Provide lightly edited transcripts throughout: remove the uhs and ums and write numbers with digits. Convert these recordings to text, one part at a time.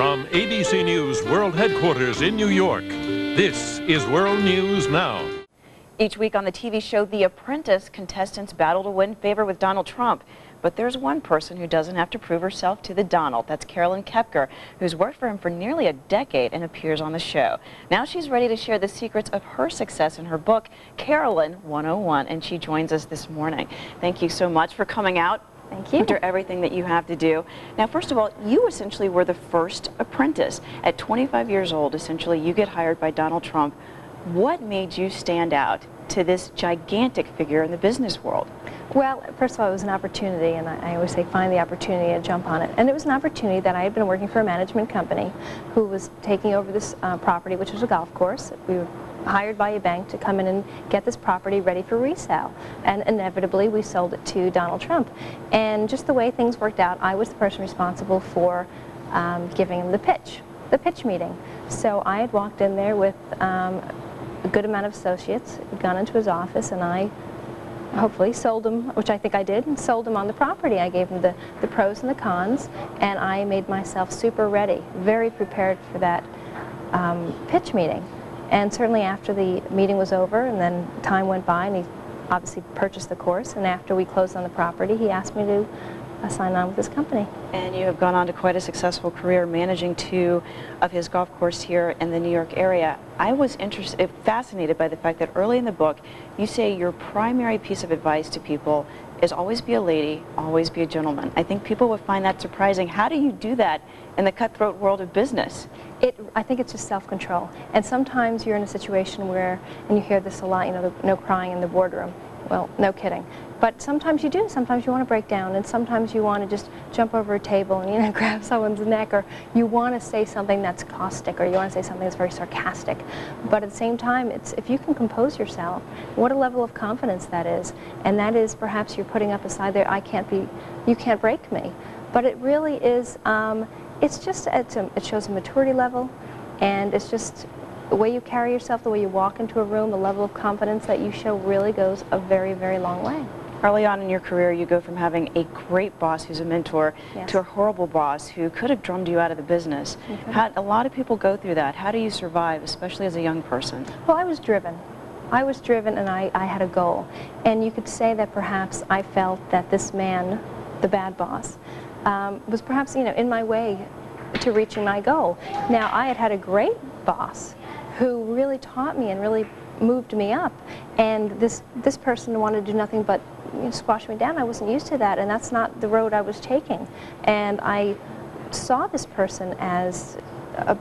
From ABC News World Headquarters in New York, this is World News Now. Each week on the TV show The Apprentice, contestants battle to win favor with Donald Trump. But there's one person who doesn't have to prove herself to the Donald. That's Carolyn Koepker, who's worked for him for nearly a decade and appears on the show. Now she's ready to share the secrets of her success in her book, Carolyn 101, and she joins us this morning. Thank you so much for coming out. Thank you. After everything that you have to do. Now, first of all, you essentially were the first apprentice. At 25 years old, essentially, you get hired by Donald Trump. What made you stand out to this gigantic figure in the business world? Well, first of all, it was an opportunity, and I always say find the opportunity and jump on it. And it was an opportunity that I had been working for a management company who was taking over this property, which was a golf course. We were hired by a bank to come in and get this property ready for resale. And inevitably, we sold it to Donald Trump. And just the way things worked out, I was the person responsible for giving him the pitch meeting. So I had walked in there with a good amount of associates, gone into his office, and I hopefully sold him, which I think I did, and sold him on the property. I gave him the pros and the cons, and I made myself super ready, very prepared for that pitch meeting. And certainly after the meeting was over and then time went by, and he obviously purchased the course, and after we closed on the property, he asked me to sign on with his company. And you have gone on to quite a successful career managing two of his golf courses here in the New York area. I was fascinated by the fact that early in the book, you say your primary piece of advice to people is always be a lady, always be a gentleman. I think people would find that surprising. How do you do that in the cutthroat world of business? I think it's just self-control. And sometimes you're in a situation where, and you hear this a lot, you know, no crying in the boardroom. Well, no kidding. But sometimes you do. Sometimes you want to break down, and sometimes you want to just jump over a table and, you know, grab someone's neck, or you want to say something that's caustic, or you want to say something that's very sarcastic. But at the same time, it's if you can compose yourself, what a level of confidence that is. And that is perhaps you're putting up a side there, you can't break me. But it really is, it shows a maturity level, and it's just the way you carry yourself, the way you walk into a room, the level of confidence that you show really goes a very, very long way. Early on in your career, you go from having a great boss who's a mentor to a horrible boss who could have drummed you out of the business. A lot of people go through that. How do you survive, especially as a young person? Well, I was driven. And I had a goal. And you could say that perhaps I felt that this man, the bad boss, was perhaps, you know, in my way to reaching my goal. Now, I had a great boss who really taught me and really moved me up, and this person wanted to do nothing but, you know, squash me down. I wasn't used to that, and that's not the road I was taking. And I saw this person as a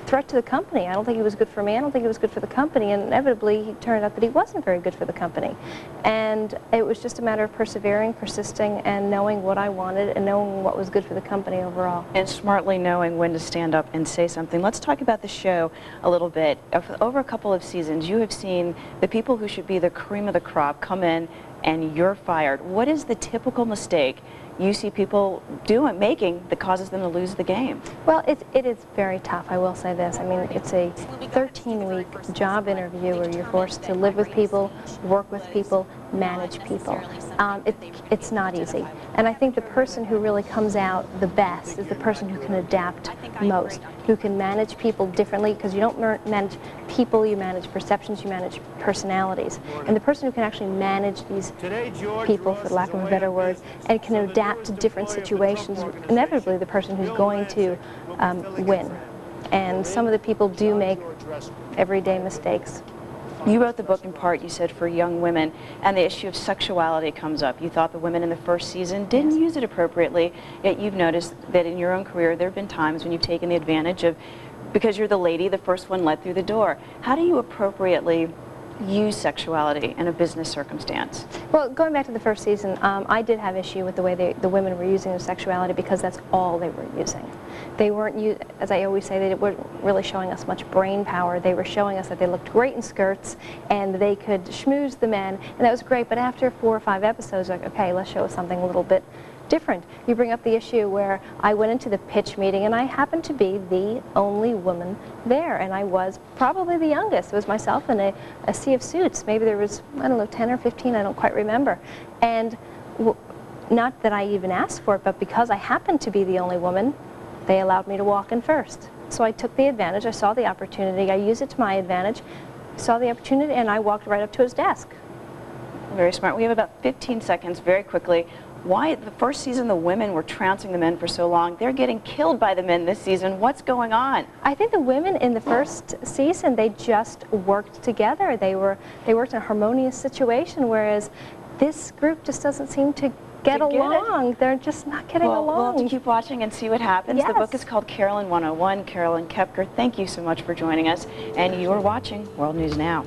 threat to the company. I don't think he was good for me. I don't think he was good for the company, and inevitably he turned out that he wasn't very good for the company. And it was just a matter of persevering, persisting, and knowing what I wanted and knowing what was good for the company overall. And smartly knowing when to stand up and say something. Let's talk about the show a little bit. Over a couple of seasons, you have seen the people who should be the cream of the crop come in and you're fired. What is the typical mistake you see people making that causes them to lose the game? Well, it is very tough, I will say this. I mean, it's a 13-week job interview where you're forced to live with people, work with people, manage people. It's not easy. And I think the person who really comes out the best is the person who can adapt most, who can manage people differently, because you don't manage people, you manage perceptions, you manage personalities. And the person who can actually manage these people, for lack of a better word, and can adapt to different situations, inevitably the person who's going to win. And some of the people do make everyday mistakes. You wrote the book in part, you said, for young women, and the issue of sexuality comes up. You thought the women in the first season didn't use it appropriately, yet you've noticed that in your own career there have been times when you've taken the advantage of, because you're the lady, the first one let through the door. How do you appropriately use sexuality in a business circumstance? Well, going back to the first season, I did have issue with the way the women were using their sexuality, because that's all they were using. They weren't, as I always say, they weren't really showing us much brain power. They were showing us that they looked great in skirts and they could schmooze the men, and that was great. But after 4 or 5 episodes, like, okay, let's show us something a little bit different. You bring up the issue where I went into the pitch meeting and I happened to be the only woman there, and I was probably the youngest. It was myself and a sea of suits. Maybe there was, I don't know, 10 or 15, I don't quite remember. And not that I even asked for it, but because I happened to be the only woman, they allowed me to walk in first. So I took the advantage, I saw the opportunity, I used it to my advantage, saw the opportunity, and I walked right up to his desk. Very smart. We have about 15 seconds, very quickly. Why the first season the women were trouncing the men for so long? They're getting killed by the men this season. What's going on? I think the women in the first season, they just worked together. They worked in a harmonious situation, whereas this group just doesn't seem to get along. They're just not getting along. We'll have to keep watching and see what happens. Yes. The book is called Carolyn 101. Carolyn Koepker, thank you so much for joining us. And you are watching World News Now.